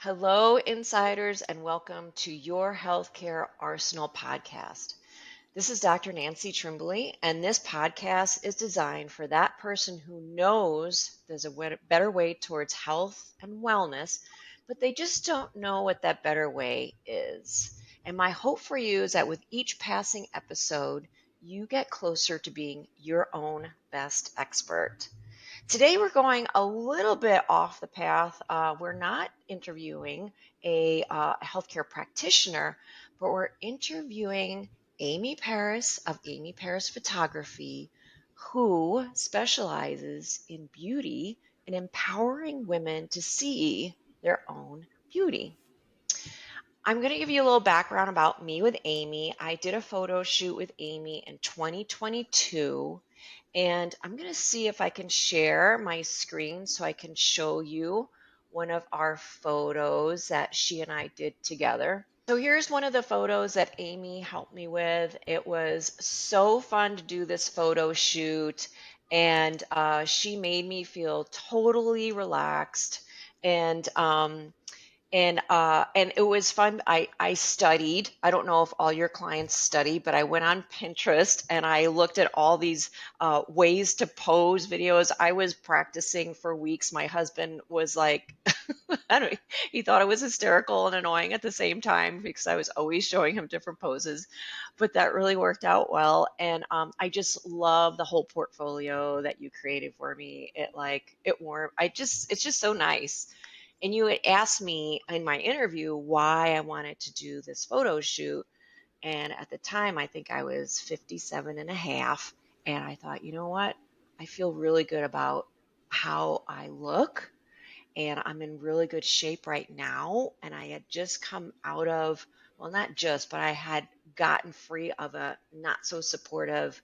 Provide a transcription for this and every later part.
Hello, insiders, and welcome to your Healthcare Arsenal podcast. This is Dr. Nancy Trimbley, and this podcast is designed for that person who knows there's a better way towards health and wellness, but they just don't know what that better way is. And my hope for you is that with each passing episode, you get closer to being your own best expert. Today we're going a little bit off the path. We're not interviewing a healthcare practitioner, but we're interviewing Amy Paris of Amy Paris Photography, who specializes in beauty and empowering women to see their own beauty. I'm going to give you a little background about me with Amy. I did a photo shoot with Amy in 2022, and I'm going to see if I can share my screen so I can show you one of our photos that she and I did together. So here's one of the photos that Amy helped me with. It was so fun to do this photo shoot, and she made me feel totally relaxed. And it was fun. I studied. I don't know if all your clients study, but I went on Pinterest and I looked at all these ways to pose videos. I was practicing for weeks. My husband was like, I don't, he thought I was hysterical and annoying at the same time because I was always showing him different poses. But that really worked out well. And I just love the whole portfolio that you created for me. It warmed. It's just so nice. And you had asked me in my interview why I wanted to do this photo shoot. And at the time, I think I was 57 and a half. And I thought, you know what? I feel really good about how I look. And I'm in really good shape right now. And I had just come out of, well, not just, but I had gotten free of a not so supportive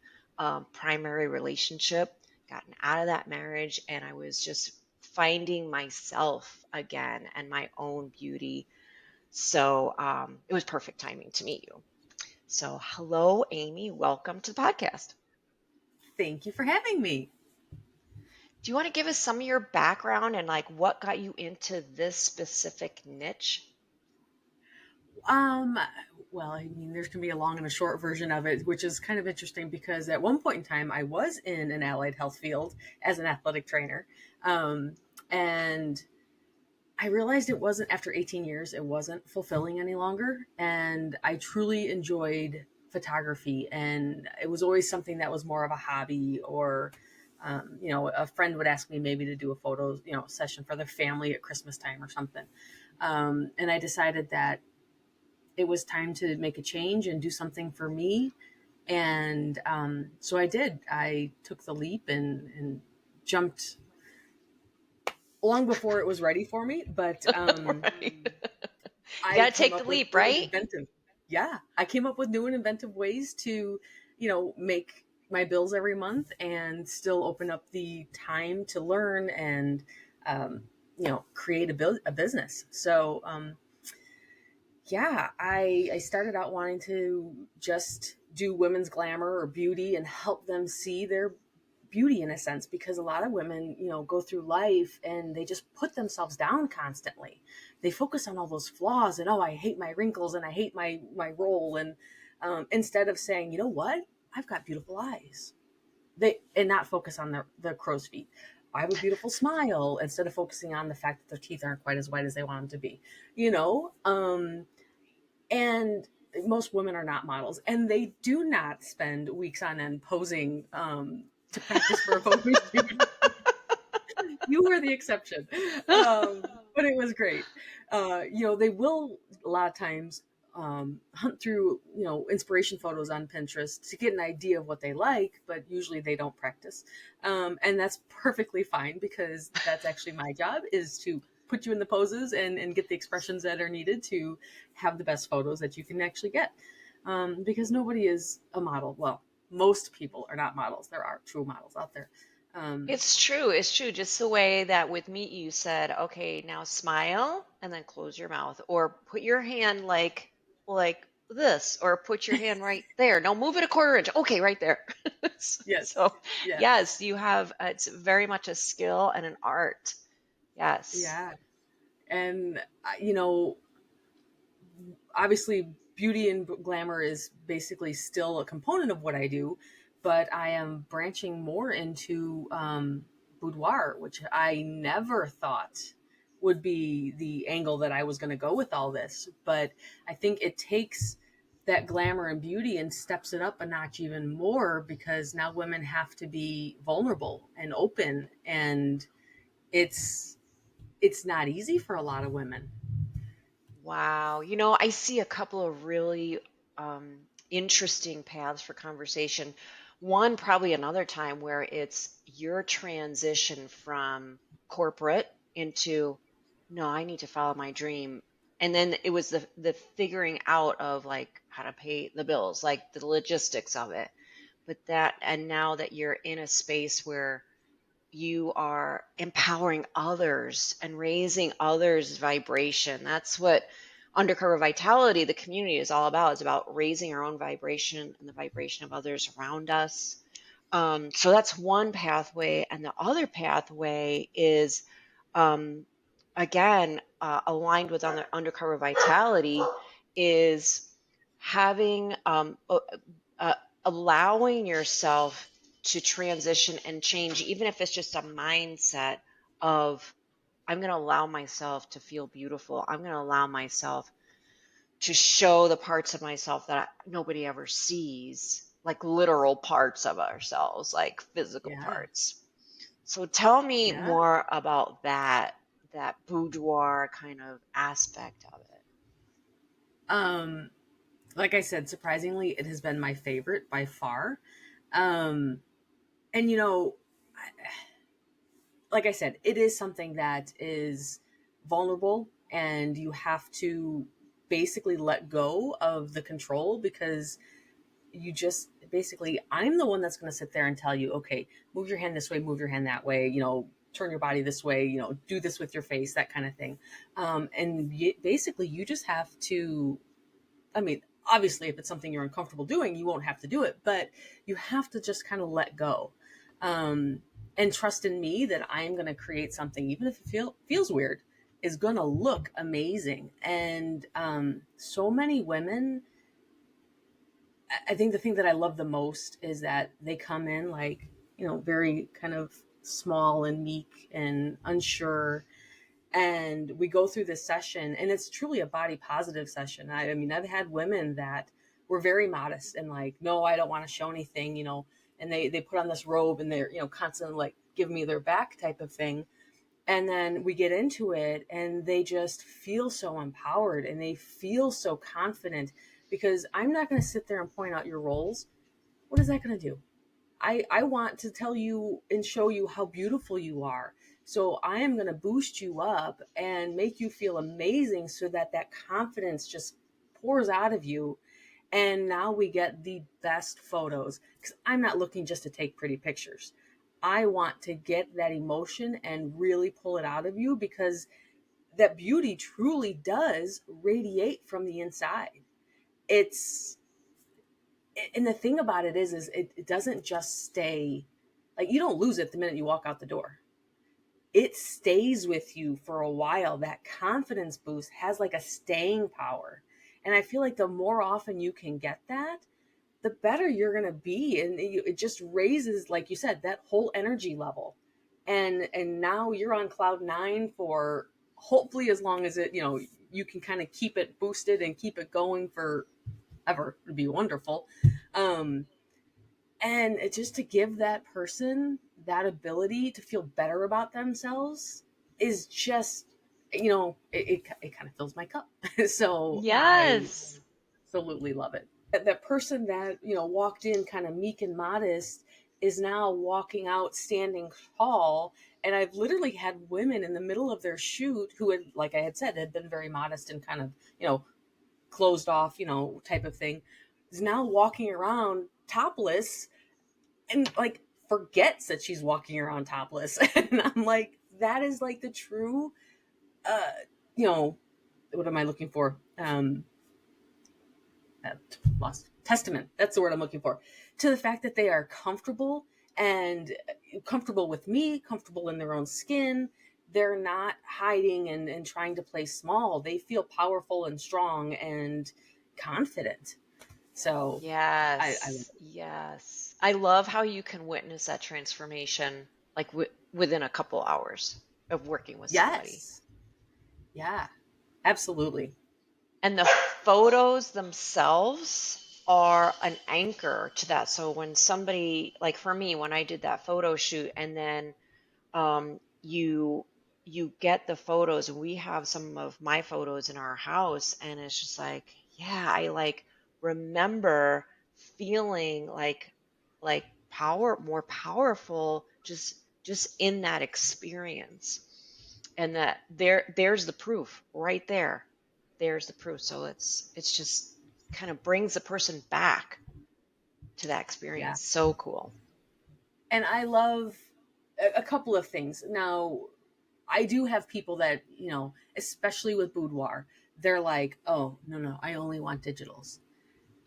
primary relationship, gotten out of that marriage. And I was just finding myself again and my own beauty. So it was perfect timing to meet you. So, hello, Amy. Welcome to the podcast. Thank you for having me. Do you want to give us some of your background and like what got you into this specific niche? Um, well, I mean, there's going to be a long and a short version of it, which is kind of interesting because at one point in time, I was in an allied health field as an athletic trainer. And I realized it wasn't, after 18 years, it wasn't fulfilling any longer. And I truly enjoyed photography. And it was always something that was more of a hobby or, a friend would ask me maybe to do a photo, session for their family at Christmas time or something. And I decided that it was time to make a change and do something for me. And so I did. I took the leap and jumped long before it was ready for me. But Right. You I got to came take the up with leap, new and right? inventive. Yeah, I came up with new and inventive ways to, make my bills every month and still open up the time to learn and, create a business. So, yeah, I started out wanting to just do women's glamour or beauty and help them see their beauty in a sense, because a lot of women, go through life and they just put themselves down constantly. They focus on all those flaws and, oh, I hate my wrinkles and I hate my role. And instead of saying, you know what, I've got beautiful eyes, and not focus on the crow's feet. I have a beautiful smile instead of focusing on the fact that their teeth aren't quite as white as they want them to be, and most women are not models, and they do not spend weeks on end posing to practice for a photo shoot. You were the exception, but it was great. They will a lot of times hunt through inspiration photos on Pinterest to get an idea of what they like, but usually they don't practice, and that's perfectly fine because that's actually my job, is to put you in the poses and get the expressions that are needed to have the best photos that you can actually get. Because nobody is a model. Well, most people are not models. There are true models out there. Um, It's true. It's true. Just the way that with me you said, okay, now smile and then close your mouth, or put your hand like this, or put your hand right there. No, move it a quarter inch. Okay, right there. yes, So, yes, yes, you have it's very much a skill and an art. Yes. yeah. And, obviously beauty and glamour is basically still a component of what I do, but I am branching more into boudoir, which I never thought would be the angle that I was going to go with all this. But I think it takes that glamour and beauty and steps it up a notch even more, because now women have to be vulnerable and open, and it's not easy for a lot of women. Wow. I see a couple of really interesting paths for conversation. One, probably another time, where it's your transition from corporate into, no, I need to follow my dream. And then it was the figuring out of like how to pay the bills, like the logistics of it. But that, and now that you're in a space where you are empowering others and raising others' vibration. That's what Undercover Vitality, the community, is all about. It's about raising our own vibration and the vibration of others around us. So that's one pathway. And the other pathway is, um, again, aligned with Undercover Vitality, is having uh, allowing yourself to transition and change, even if it's just a mindset of, I'm going to allow myself to feel beautiful. I'm going to allow myself to show the parts of myself that nobody ever sees, like literal parts of ourselves, like physical Yeah. parts. So tell me Yeah. more about that boudoir kind of aspect of it. Um, like I said, surprisingly, it has been my favorite by far. Um, and like I said, it is something that is vulnerable, and you have to basically let go of the control, because you just basically, I'm the one that's going to sit there and tell you, okay, move your hand this way, move your hand that way, turn your body this way, do this with your face, that kind of thing. And basically, you just have to, I mean, obviously, if it's something you're uncomfortable doing, you won't have to do it, but you have to just kind of let go. Um, and trust in me that I'm going to create something, even if it feels weird, is going to look amazing. And so many women, I think the thing that I love the most is that they come in like, very kind of small and meek and unsure. And we go through this session, and it's truly a body positive session. I mean, I've had women that were very modest and like, no, I don't want to show anything, and they put on this robe, and they're, constantly like, give me their back type of thing. And then we get into it, and they just feel so empowered, and they feel so confident, because I'm not going to sit there and point out your roles. What is that going to do? I want to tell you and show you how beautiful you are. So I am going to boost you up and make you feel amazing, so that that confidence just pours out of you. And now we get the best photos, because I'm not looking just to take pretty pictures. I want to get that emotion and really pull it out of you, because that beauty truly does radiate from the inside. It's And the thing about it is it doesn't just stay, like, you don't lose it the minute you walk out the door. It stays with you for a while. That confidence boost has like a staying power. And I feel like the more often you can get that, the better you're going to be. And it just raises, like you said, that whole energy level. And now you're on cloud nine for hopefully as long as you can kind of keep it boosted and keep it going for ever. Would be wonderful. Um, and it just to give that person that ability to feel better about themselves is just, it kind of fills my cup. So I Yes. absolutely love it. That person that, walked in kind of meek and modest is now walking out standing tall. And I've literally had women in the middle of their shoot who had, like I had said, had been very modest and kind of, closed off, type of thing, is now walking around topless, and like forgets that she's walking around topless. And I'm like, that is like the true, uh, you know, what am I looking for? Lost testament. That's the word I'm looking for, to the fact that they are comfortable, and comfortable with me, comfortable in their own skin. they're not hiding and trying to play small. They feel powerful and strong and confident. So I love Yes, it. yes. I love how you can witness that transformation like within a couple hours of working with somebody. Yes. Yeah, absolutely. And the photos themselves are an anchor to that. So when somebody, like for me, when I did that photo shoot, and then you get the photos, and we have some of my photos in our house, and it's just like, yeah, I like remember feeling like more powerful just in that experience, and that there's the proof right there. There's the proof. So it's just kind of brings the person back to that Yeah. experience. So cool. And I love a couple of things. Now, I do have people that, especially with boudoir, they're like, oh, no, no, I only want digitals.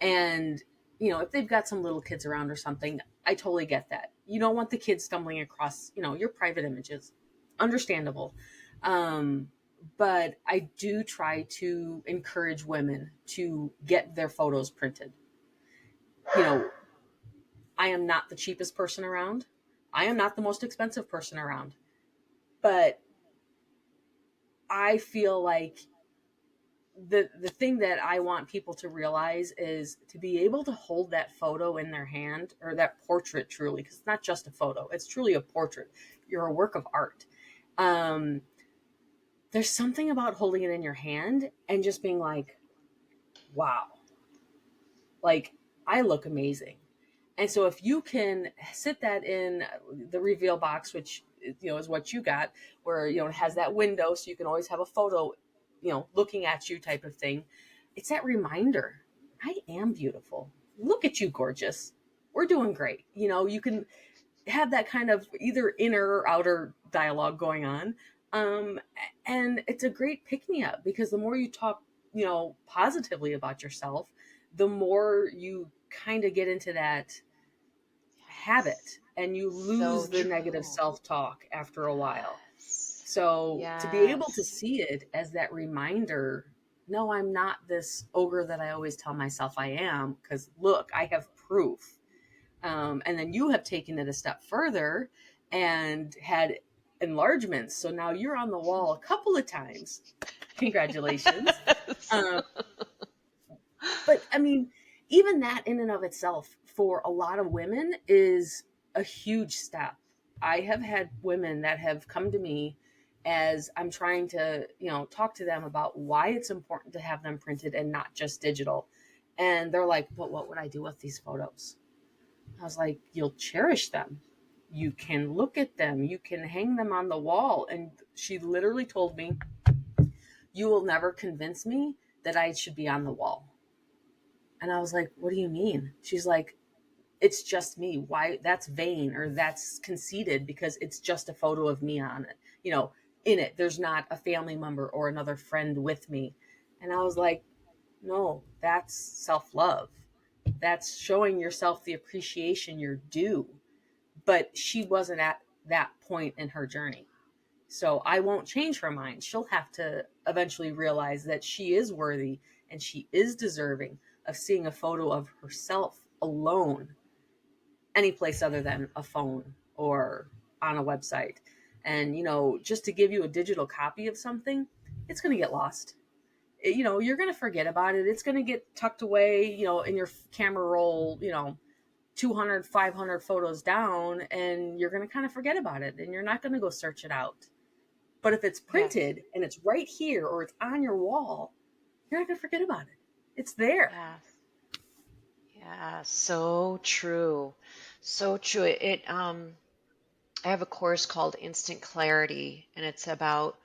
And, if they've got some little kids around or something, I totally get that. You don't want the kids stumbling across, your private images. Understandable. Um, but I do try to encourage women to get their photos printed. You know, I am not the cheapest person around. I am not the most expensive person around. But I feel like the thing that I want people to realize is to be able to hold that photo in their hand, or that portrait, truly, because it's not just a photo, it's truly a portrait. You're a work of art. Um, there's something about holding it in your hand and just being like, wow, like I look amazing. And so if you can sit that in the reveal box, which is what you got, where it has that window so you can always have a photo, looking at you, type of thing. It's that reminder. I am beautiful. Look at you, gorgeous. We're doing great. You can have that kind of either inner or outer dialogue going on. Um, and it's a great pick me up, because the more you talk, positively about yourself, the more you kind of get into that habit, and you So lose the negative true. self-talk after a while. Yes. So to be able to Yes. see it as that reminder, no, I'm not this ogre that I always tell myself I am, because look, I have proof. And then you have taken it a step further and had enlargements. So now you're on the wall a couple of times. Congratulations. Um, but I mean, even that in and of itself for a lot of women is a huge step. I have had women that have come to me as I'm trying to, talk to them about why it's important to have them printed and not just digital. And they're like, but what would I do with these photos? I was like, you'll cherish them. You can look at them. You can hang them on the wall. And she literally told me, you will never convince me that I should be on the wall. And I was like, what do you mean? She's like, it's just me. Why? That's vain, or that's conceited, because it's just a photo of me on it. In it, there's not a family member or another friend with me. And I was like, no, that's self love. That's showing yourself the appreciation you're due. But she wasn't at that point in her journey. So I won't change her mind. She'll have to eventually realize that she is worthy and she is deserving of seeing a photo of herself alone any place other than a phone or on a website. And, just to give you a digital copy of something, it's going to get lost. You're going to forget about it. It's going to get tucked away, in your camera roll, 200, 500 photos down, and you're going to kind of forget about it, and you're not going to go search it out. But if it's Yes. printed and it's right here, or it's on your wall, you're not going to forget about it. It's there. Yes. Yeah. So true. So true. I have a course called Instant Clarity, and it's about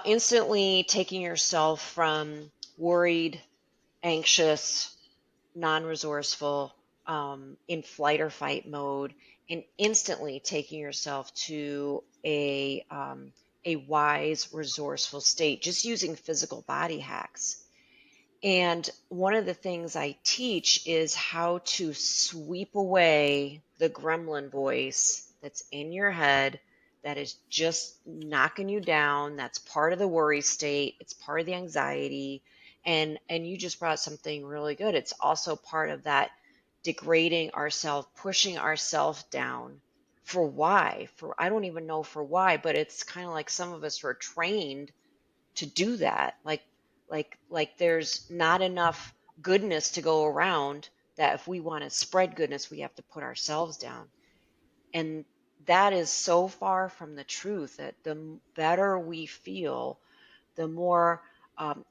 instantly taking yourself from worried, anxious, non-resourceful, in flight or fight mode, and instantly taking yourself to a wise, resourceful state, just using physical body hacks. And one of the things I teach is how to sweep away the gremlin voice that's in your head that is just knocking you down. That's part of the worry state. It's part of the anxiety. And you just brought something really good. It's also part of that degrading ourselves, pushing ourselves down. For why? For I don't even know for why, but it's kind of like some of us were trained to do that. Like there's not enough goodness to go around, that if we want to spread goodness, we have to put ourselves down. And that is so far from the truth, that the better we feel, the more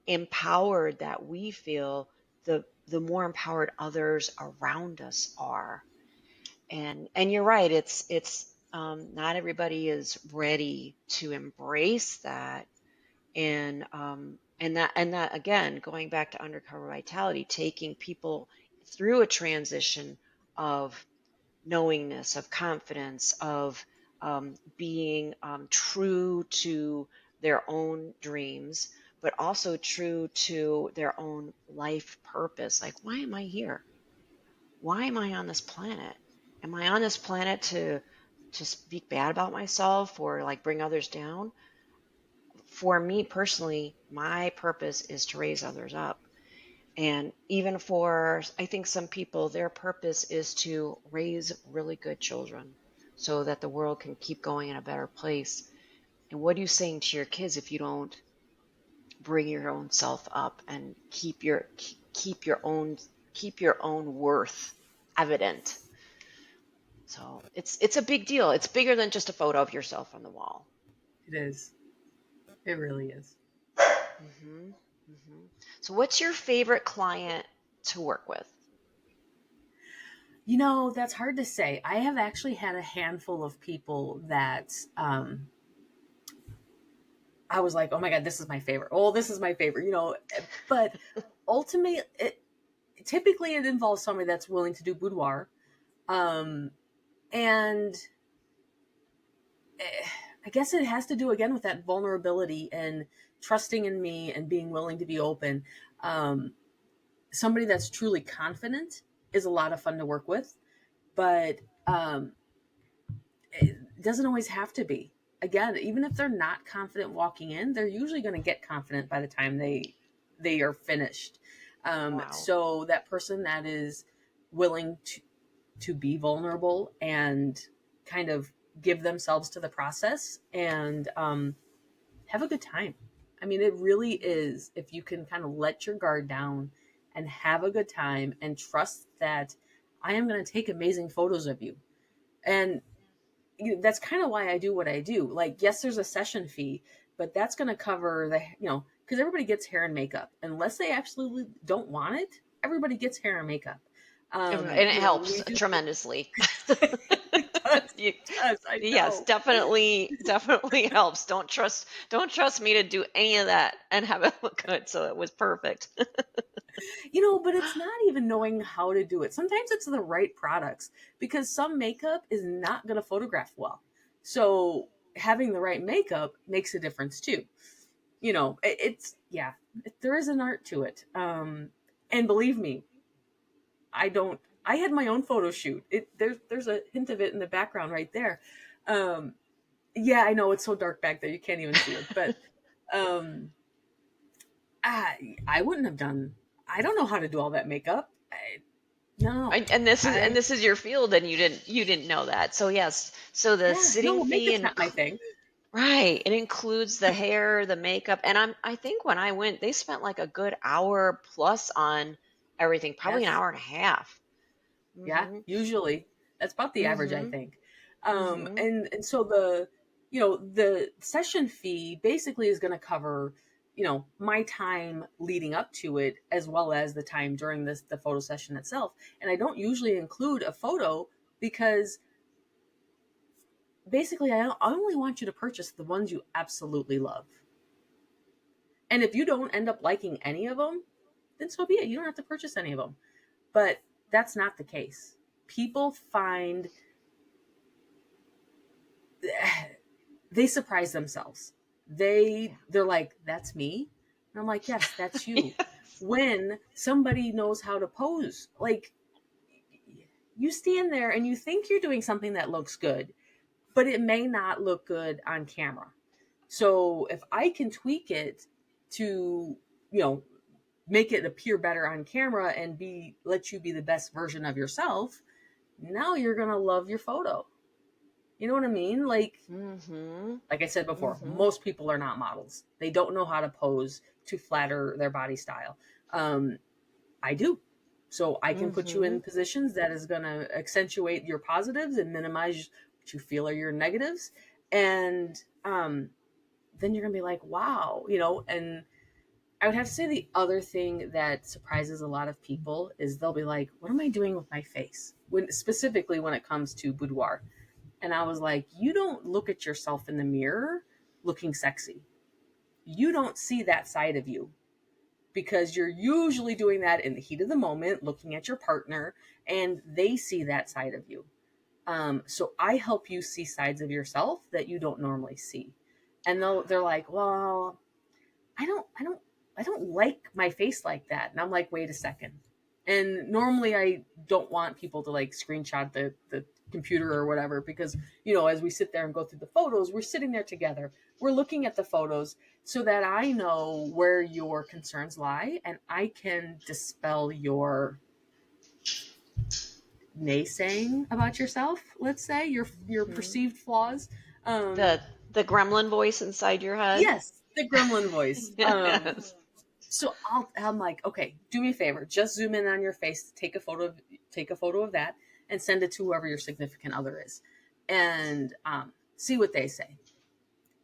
empowered that we feel, the more empowered others around us are. And you're right, it's not everybody is ready to embrace that. And that again, going back to undercover vitality, taking people through a transition of knowingness, of confidence, of being true to their own dreams, but also true to their own life purpose. Like, why am I here? Why am I on this planet? Am I on this planet to speak bad about myself or like bring others down? For me personally, my purpose is to raise others up. And even for, I think some people, their purpose is to raise really good children so that the world can keep going in a better place. And what are you saying to your kids if you don't bring your own self up and keep your own worth evident? So it's a big deal. It's bigger than just a photo of yourself on the wall. It is. It really is. Mm-hmm. Mm-hmm. So what's your favorite client to work with? You know, that's hard to say. I have actually had a handful of people that I was like, oh my God, this is my favorite. Oh, this is my favorite, you know. But ultimately, typically it involves somebody that's willing to do boudoir. And I guess it has to do again with that vulnerability and trusting in me and being willing to be open. Somebody that's truly confident is a lot of fun to work with, but it doesn't always have to be. Again, even if they're not confident walking in, they're usually going to get confident by the time they are finished. Wow. So that person that is willing to be vulnerable and kind of give themselves to the process and have a good time. I mean, it really is, if you can kind of let your guard down and have a good time and trust that I am going to take amazing photos of you. And that's kind of why I do what I do. Like, yes, there's a session fee, but that's going to cover the, because everybody gets hair and makeup. Unless they absolutely don't want it, everybody gets hair and makkup. And it helps tremendously. It does. I know. Yes, definitely helps. Don't trust me to do any of that and have it look good. So it was perfect. But it's not even knowing how to do it. Sometimes it's the right products, because some makeup is not going to photograph well. So having the right makeup makes a difference too. There is an art to it. And believe me, I had my own photo shoot. There's a hint of it in the background right there. Yeah, I know it's so dark back there. You can't even see it, but, I wouldn't have done, I don't know how to do all that makeup. No. And this is your field, and you didn't know that. So yes. So the sitting fee makeup's not my thing. Right. It includes the hair, the makeup. And I think when I went, they spent like a good hour plus on everything, probably an hour and a half. Yeah, usually that's about the average, I think. And so the session fee basically is going to cover, my time leading up to it, as well as the time during the photo session itself. And I don't usually include a photo, because basically I only want you to purchase the ones you absolutely love. And if you don't end up liking any of them, then so be it. You don't have to purchase any of them. But that's not the case. People they surprise themselves. They're like, that's me? And I'm like, yes, that's you. Yes. When somebody knows how to pose, like, you stand there and you think you're doing something that looks good, but it may not look good on camera. So if I can tweak it to, you know, make it appear better on camera and let you be the best version of yourself, now you're going to love your photo. You know what I mean? Like I said before, most people are not models. They don't know how to pose to flatter their body style. I do. So I can put you in positions that is going to accentuate your positives and minimize what you feel are your negatives. And then you're going to be like, wow, you know. And I would have to say the other thing that surprises a lot of people is they'll be like, what am I doing with my face? Specifically when it comes to boudoir. And I was like, you don't look at yourself in the mirror looking sexy. You don't see that side of you because you're usually doing that in the heat of the moment, looking at your partner, and they see that side of you. So I help you see sides of yourself that you don't normally see. And they're like, well, I don't like my face like that. And I'm like, wait a second. And normally I don't want people to like screenshot the computer or whatever, because, you know, as we sit there and go through the photos, we're sitting there together. We're looking at the photos so that I know where your concerns lie and I can dispel your naysaying about yourself, let's say, your perceived flaws. The gremlin voice inside your head. Yes, the gremlin voice. Yes. So I'm like, okay, do me a favor, just zoom in on your face, take a photo of that, and send it to whoever your significant other is, and see what they say.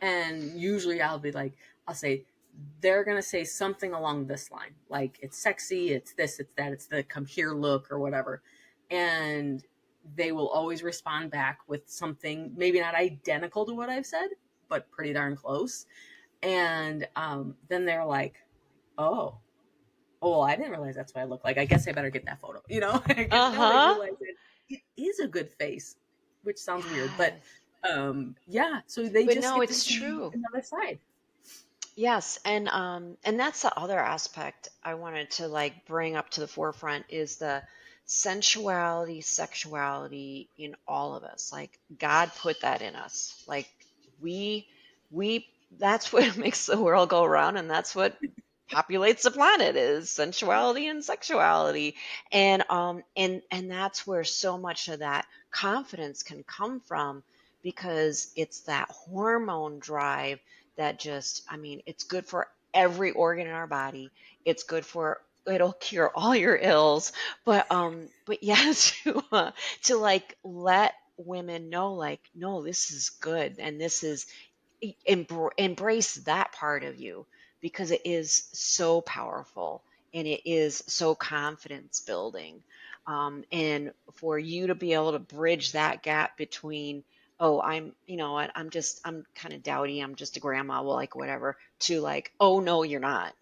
And usually I'll say they're gonna say something along this line, like it's sexy, it's this, it's that, it's the come here look or whatever, and they will always respond back with something maybe not identical to what I've said, but pretty darn close. And then they're like, oh, I didn't realize that's what I look like. I guess I better get that photo. You know, because now they realize that it is a good face, which sounds weird, but yeah. So they But just no, get to it's see true. another side. Yes, and that's the other aspect I wanted to like bring up to the forefront is the sensuality, sexuality in all of us. Like God put that in us. Like we we that's what makes the world go around, and that's what populates the planet is sensuality and sexuality. And that's where so much of that confidence can come from, because it's that hormone drive that just, I mean, it's good for every organ in our body. It's good for, it'll cure all your ills. But yeah, to like let women know, like, no, this is good, and this is embrace that part of you, because it is so powerful and it is so confidence building. And for you to be able to bridge that gap between, oh, I'm, you know what, I'm kind of dowdy, I'm just a grandma, well, like whatever, to like, oh, no, you're not.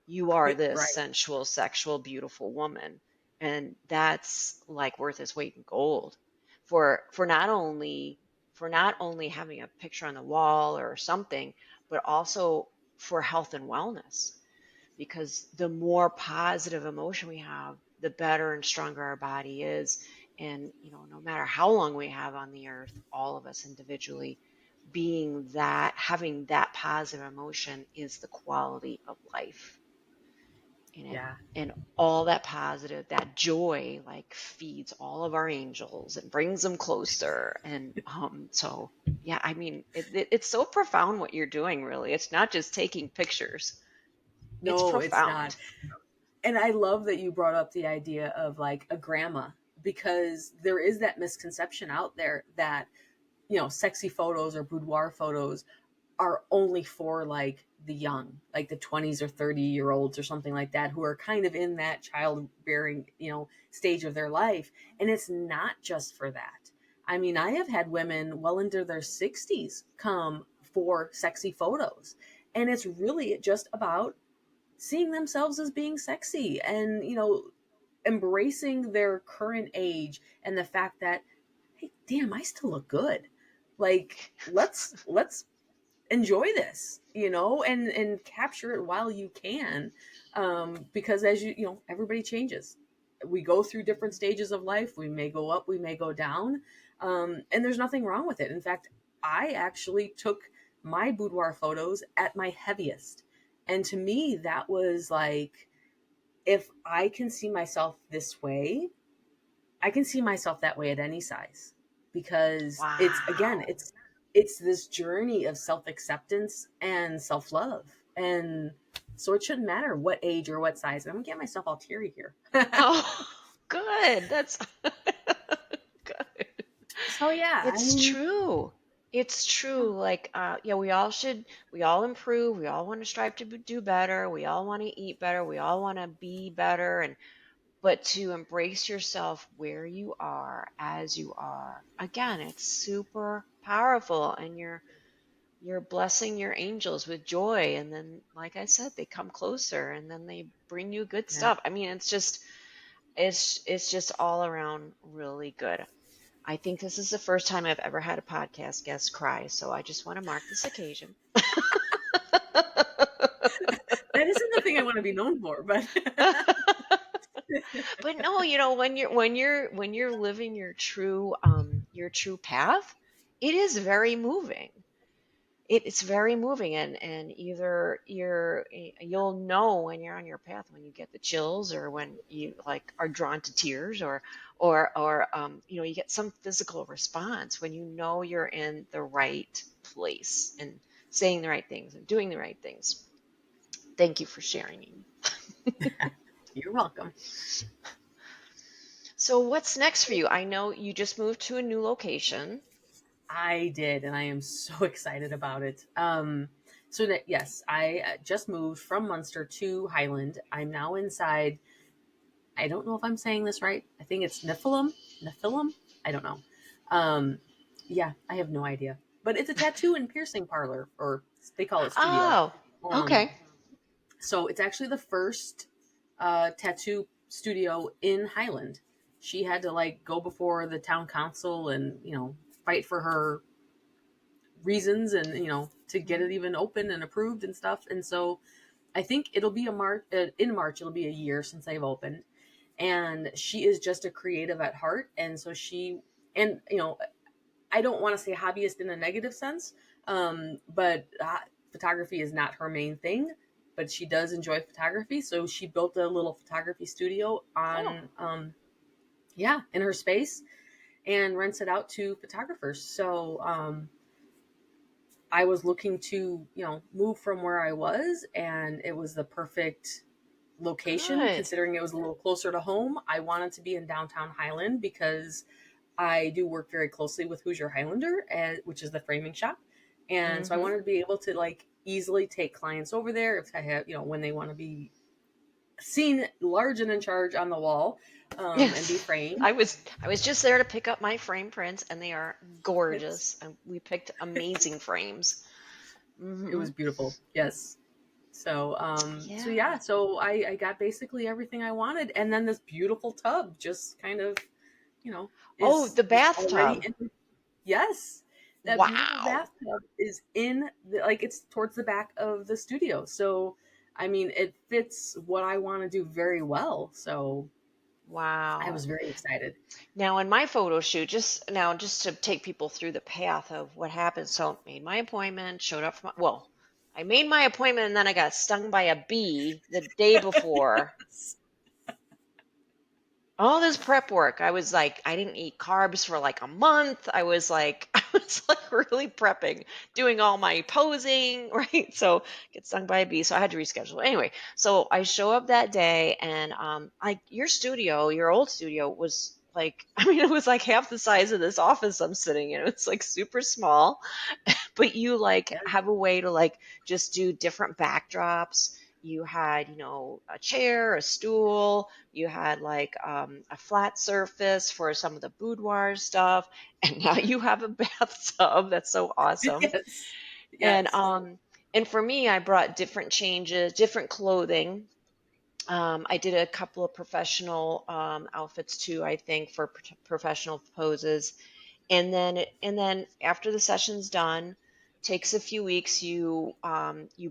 You are this Right. sensual, sexual, beautiful woman. And that's like worth its weight in gold for not only having a picture on the wall or something, but also for health and wellness. Because the more positive emotion we have, the better and stronger our body is. And, you know, no matter how long we have on the earth, all of us individually, being that, having that positive emotion is the quality of life in it. Yeah. And all that positive, that joy, like feeds all of our angels and brings them closer. And so, yeah, I mean, it's so profound what you're doing, really. It's not just taking pictures, it's No, it's not. profound. And I love that you brought up the idea of like a grandma, because there is that misconception out there that, you know, sexy photos or boudoir photos are only for like the young, like the 20s or 30-year-olds or something like that, who are kind of in that childbearing, you know, stage of their life. And it's not just for that. I mean, I have had women well into their 60s come for sexy photos. And it's really just about seeing themselves as being sexy and, you know, embracing their current age and the fact that, hey, damn, I still look good. Like, let's enjoy this, you know, and capture it while you can, because as you know, everybody changes. We go through different stages of life. We may go up, we may go down, And there's nothing wrong with it. In fact, I actually took my boudoir photos at my heaviest. And to me, that was like, if I can see myself this way, I can see myself that way at any size, because Wow. it's this journey of self-acceptance and self-love. And so it shouldn't matter what age or what size. And I'm gonna get myself all teary here. Oh, good. That's good. So yeah, I It's mean, true. It's yeah, true. Like, yeah, we all improve. We all want to strive to do better. We all want to eat better. We all want to be better. But to embrace yourself where you are, as you are, again, it's super powerful. And you're blessing your angels with joy. And then, like I said, they come closer and then they bring you good yeah. stuff. I mean, it's just all around really good. I think this is the first time I've ever had a podcast guest cry, so I just want to mark this occasion. That isn't the thing I want to be known for, but But no, when you're living your true path, it is very moving. It's very moving, and either you'll know when you're on your path, when you get the chills, or when you like are drawn to tears, or you get some physical response when you know you're in the right place and saying the right things and doing the right things. Thank you for sharing. you're welcome. So what's next for you? I know you just moved to a new location. I did, and I am so excited about it. So that yes, I just moved from Munster to Highland. I'm now inside. I don't know if I'm saying this right. I think it's Nephilim. Nephilim. I don't know. Um, yeah, I have no idea. But it's a tattoo and piercing parlor, or they call it studio. Oh, Um, okay. so it's actually the first tattoo studio in Highland. She had to like go before the town council and fight for her reasons, and to get Mhm. it even open and approved and stuff. And so I think it'll be a March in March. It'll be a year since I've opened, and she is just a creative at heart. And so and I don't want to say hobbyist in a negative sense, but photography is not her main thing. But she does enjoy photography, so she built a little photography studio Oh, on, yeah, in her space, and rents it out to photographers. So I was looking to, move from where I was, and it was the perfect location good. considering it was a little closer to home. I wanted to be in downtown Highland because I do work very closely with Hoosier Highlander, which is the framing shop. And so I Hmm. wanted to be able to like easily take clients over there if I have, when they want to be seen large and in charge on the wall, and be Yes. framed. I was just there to pick up my frame prints and they are Yes. gorgeous. And we picked amazing frames. It Hmm. was beautiful. Yes. So Yeah. yeah, so I got basically everything I wanted, and then this beautiful tub just kind of, you know, Oh, is the was already bathtub. in. Yes, that beautiful Wow. bathtub is in like it's towards the back of the studio. So, I mean, it fits what I want to do very well. So I Wow. was very excited. Now in my photo shoot, just to take people through the path of what happened. So made my appointment, showed up for well, I made my appointment and then I got stung by a bee the day before. All this prep work, I was like, I didn't eat carbs for like a month. I was like, I was like really prepping, doing all my posing, right? So get stung by a bee. So I had to reschedule. Anyway, so I show up that day and like your old studio was like, I mean, it was like half the size of this office I'm sitting in. It's like super small, but you like Yeah. have a way to like just do different backdrops. You had, a chair, a stool, you had like a flat surface for some of the boudoir stuff, and now you have a bathtub. That's so awesome. Yes. And Yes. for me, I brought different changes, different clothing. I did a couple of professional outfits too, I think, for professional poses. And then after the session's done, takes a few weeks. You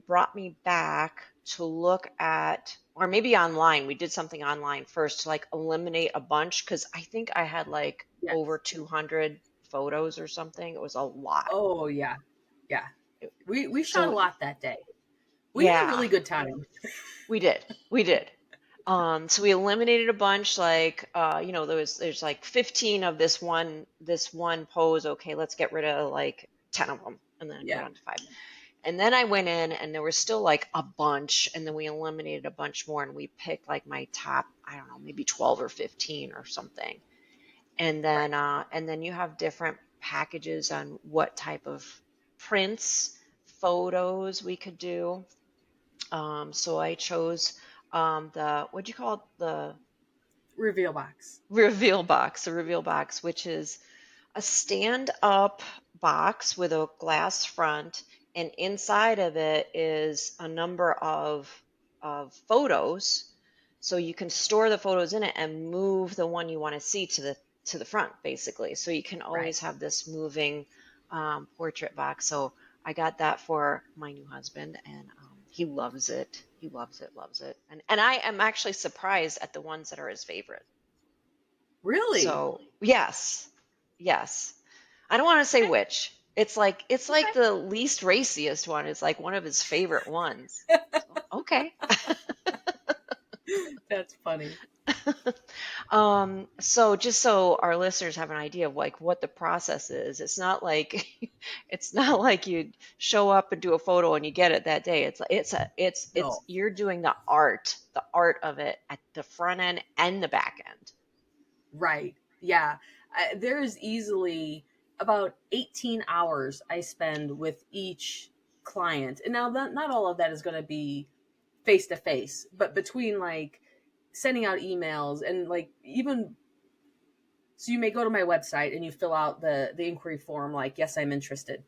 brought me back to look at, or maybe online. We did something online first to like eliminate a bunch because I think I had like over Yes. 200. photos or something. It was a lot. Oh yeah. Yeah. We shot a So lot that day. We had a yeah, really good time. we did. We did. So we eliminated a bunch, like, there's like 15 of this one pose. Okay, let's get rid of like 10 of them and then go Yeah. down to 5. And then I went in and there was still like a bunch, and then we eliminated a bunch more, and we picked like my top, I don't know, maybe 12 or 15 or something. Right. And then you have different packages on what type of prints, photos we could do. So I chose the, what do you call it? The Reveal box. reveal box, which is a stand-up box with a glass front, and inside of it is a number of photos. So you can store the photos in it and move the one you want to see to the front, basically. So you can Right. always have this moving portrait box. So I got that for my new husband, and he loves it. He loves it, loves it. And I am actually surprised at the ones that are his favorite. Really? So yes, yes. I don't want to say Okay. which. It's like Okay. the least raciest one. It's like one of his favorite ones. So, okay. That's funny. So just so our listeners have an idea of like what the process is, it's not like it's not like you show up and do a photo and you get it that day. It's No. you're doing the art of it at the front end and the back end. Right. Yeah. There is easily about 18 hours I spend with each client. And now not all of that is going to be face to face, but between like sending out emails and like even so you may go to my website and you fill out the inquiry form like yes, I'm interested.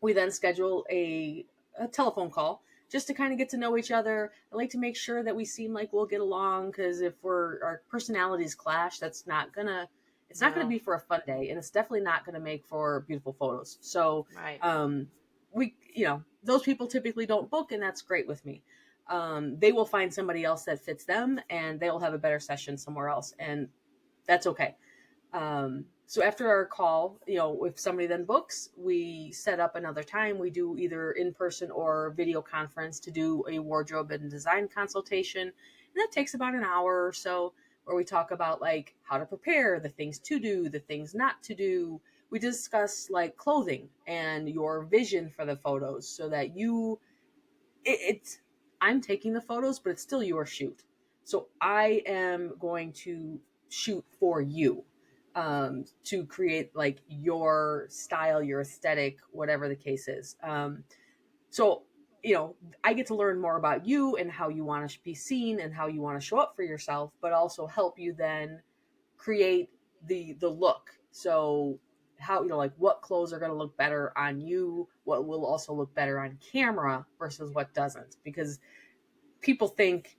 We then schedule a telephone call just to kind of get to know each other. I like to make sure that we seem like we'll get along because if our personalities clash, it's not gonna No, be for a fun day, and it's definitely not gonna make for beautiful photos. So, right. we those people typically don't book, and that's great with me. They will find somebody else that fits them, and they will have a better session somewhere else, and that's okay. So after our call, if somebody then books, we set up another time. We do either in person or video conference to do a wardrobe and design consultation. And that takes about an hour or so, where we talk about like how to prepare, the things to do, the things not to do. We discuss like clothing and your vision for the photos so that it's, I'm taking the photos, but it's still your shoot. So I am going to shoot for you, to create like your style, your aesthetic, whatever the case is. So, I get to learn more about you and how you want to be seen and how you want to show up for yourself, but also help you then create the look. So how, like what clothes are going to look better on you, what will also look better on camera versus what doesn't, because people think,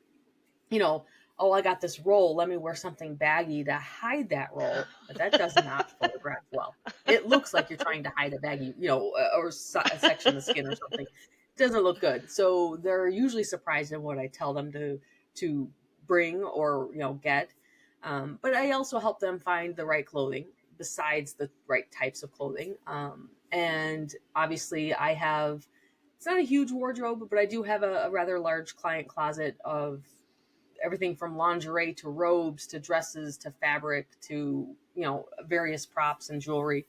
you know, oh, I got this roll. Let me wear something baggy to hide that roll. But that does not photograph well. It looks like you're trying to hide a baggy, or a section of the skin or something. It doesn't look good. So they're usually surprised in what I tell them to bring or get. But I also help them find the right clothing besides the right types of clothing. And obviously, I have, it's not a huge wardrobe, but I do have a rather large client closet of everything from lingerie to robes to dresses to fabric to various props and jewelry,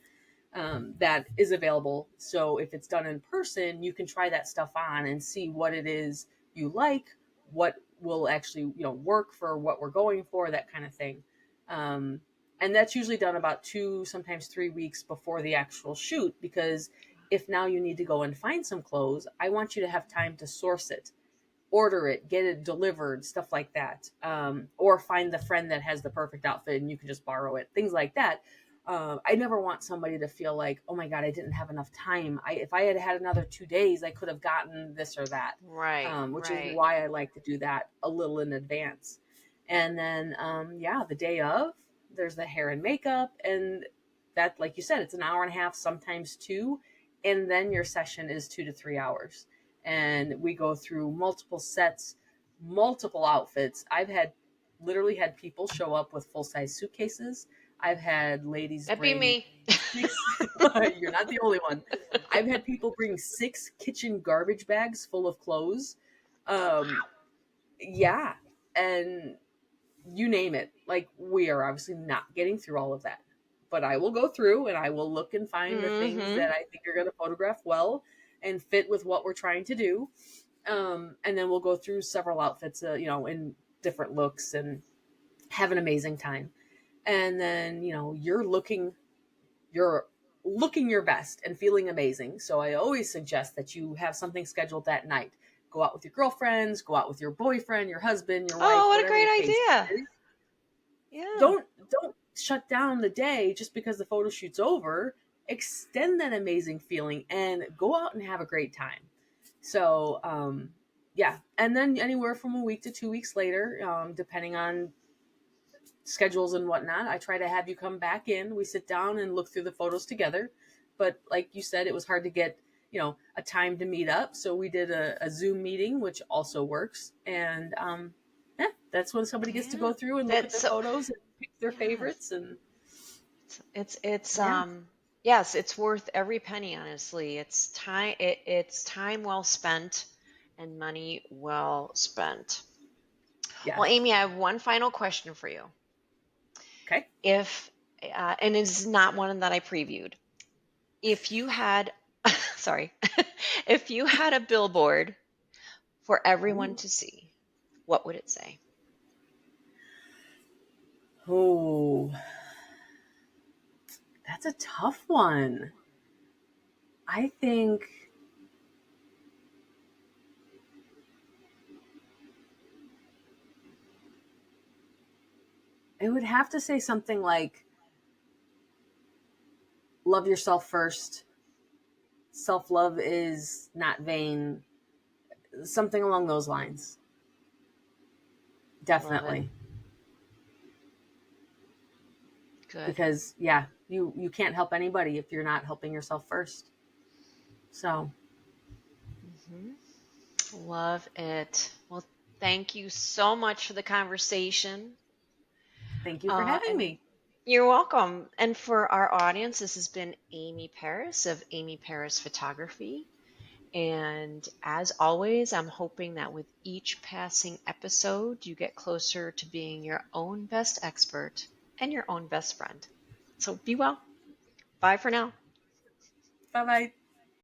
that is available. So if it's done in person, you can try that stuff on and see what it is you like, what will actually work for what we're going for, that kind of thing. um, and that's usually done about 2, sometimes 3 weeks before the actual shoot, because if now you need to go and find some clothes, I want you to have time to source it, order it, get it delivered, stuff like that. Or find the friend that has the perfect outfit and you can just borrow it, things like that. I never want somebody to feel like, oh my God, I didn't have enough time. If I had had another 2 days, I could have gotten this or that, Right, which is right. why I like to do that a little in advance. And then, yeah, the day of, there's the hair and makeup. And that, like you said, it's an hour and a half, sometimes 2. And then your session is 2 to 3 hours, and we go through multiple sets, multiple outfits. I've literally had people show up with full size suitcases. I've had ladies That'd be bring me. 6 you're not the only one. I've had people bring 6 kitchen garbage bags full of clothes. Um, yeah, and you name it. Like, we are obviously not getting through all of that. But I will go through and I will look and find the things Mm-hmm. that I think are going to photograph well and fit with what we're trying to do. And then we'll go through several outfits, in different looks and have an amazing time. And then, you're looking your best and feeling amazing. So I always suggest that you have something scheduled that night. Go out with your girlfriends, go out with your boyfriend, your husband, your Oh, wife, what a whatever the great case idea. is. Yeah. Don't shut down the day just because the photo shoot's over. Extend that amazing feeling and go out and have a great time. So, yeah. And then anywhere from a week to 2 weeks later, depending on schedules and whatnot, I try to have you come back in. We sit down and look through the photos together. But like you said, it was hard to get, a time to meet up. So we did a Zoom meeting, which also works. And yeah, that's when somebody gets to Yeah. go through and look at That's the so, photos and pick their yes. favorites. And It's yeah, yes, it's worth every penny, honestly. It's time well spent and money well spent. Well, yes. Amy, I have one final question for you. Okay. If and it's not one that I previewed. If you had sorry, if you had a billboard for everyone Ooh. to see, what would it say? Oh, that's a tough one. I think it would have to say something like, love yourself first. Self love is not vain. Something along those lines. Love it. Definitely. Good. Because, yeah, you can't help anybody if you're not helping yourself first. So, Hmm. Love it. Well, thank you so much for the conversation. thank you for having And me. you're welcome. And for our audience, this has been Amy Paris of Amy Paris Photography. And as always, I'm hoping that with each passing episode, you get closer to being your own best expert and your own best friend. So be well. Bye for now. Bye bye.